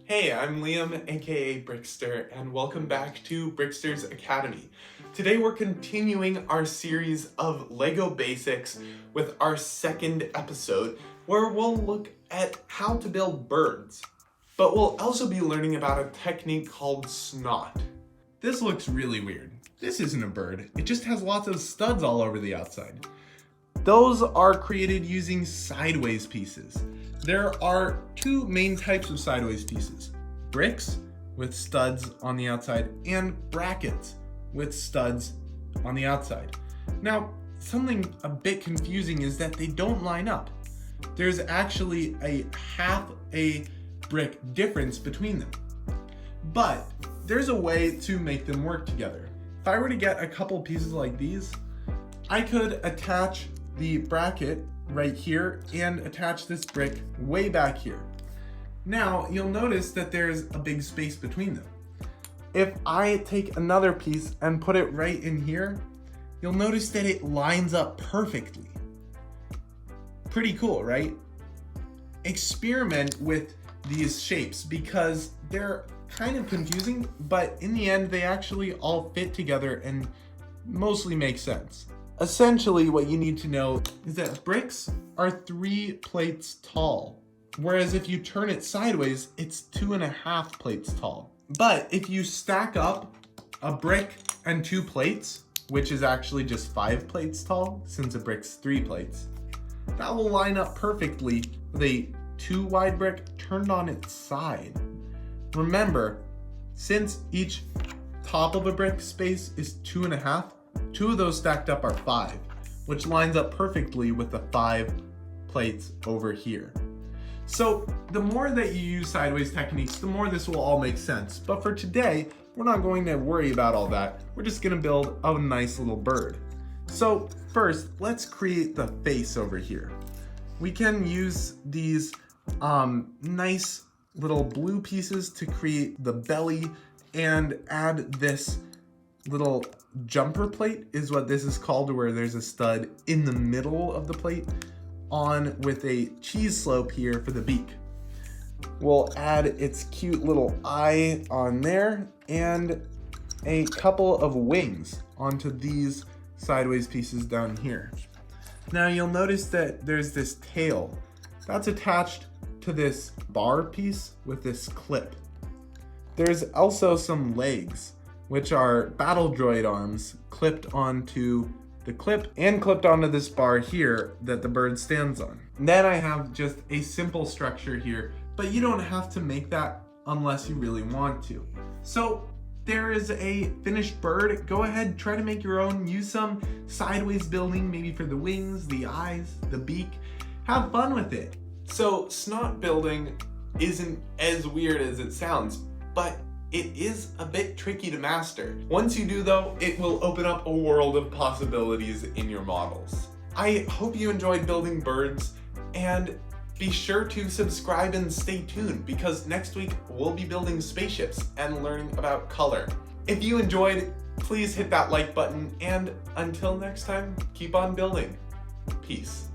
Hey, I'm Liam, aka Brixter, and welcome back to Brixter's Academy. Today we're continuing our series of LEGO basics with our second episode, where we'll look at how to build birds. But we'll also be learning about a technique called SNOT. This looks really weird. This isn't a bird, it just has lots of studs all over the outside. Those are created using sideways pieces. There are two main types of sideways pieces: bricks with studs on the outside and brackets with studs on the outside. Now, something a bit confusing is that they don't line up. There's actually a half a brick difference between them. But there's a way to make them work together. If I were to get a couple pieces like these, I could attach the bracket right here and attach this brick way back here. Now you'll notice that there's a big space between them. If I take another piece and put it right in here, you'll notice that it lines up perfectly. Pretty cool, right? Experiment with these shapes because they're kind of confusing, but in the end they actually all fit together and mostly make sense. Essentially, what you need to know is that bricks are 3 plates tall, whereas if you turn it sideways, it's 2.5 plates tall. But if you stack up a brick and 2 plates, which is actually just 5 plates tall, since a brick's 3 plates, that will line up perfectly with a 2 wide brick turned on its side. Remember, since each top of a brick space is 2.5, 2 of those stacked up are 5, which lines up perfectly with the 5 plates over here. So the more that you use sideways techniques, the more this will all make sense. But for today, we're not going to worry about all that. We're just gonna build a nice little bird. So first, let's create the face over here. We can use these nice little blue pieces to create the belly and add this little jumper plate is what this is called, where there's a stud in the middle of the plate on with a cheese slope here for the beak. We'll add its cute little eye on there and a couple of wings onto these sideways pieces down here. Now you'll notice that there's this tail that's attached to this bar piece with this clip. There's also some legs, which are battle droid arms clipped onto the clip and clipped onto this bar here that the bird stands on. Then I have just a simple structure here, but you don't have to make that unless you really want to. So there is a finished bird. Go ahead, try to make your own. Use some sideways building, maybe for the wings, the eyes, the beak. Have fun with it. So SNOT building isn't as weird as it sounds, but it is a bit tricky to master. Once you do though, it will open up a world of possibilities in your models. I hope you enjoyed building birds, and be sure to subscribe and stay tuned because next week we'll be building spaceships and learning about color. If you enjoyed, please hit that like button, and until next time, keep on building. Peace.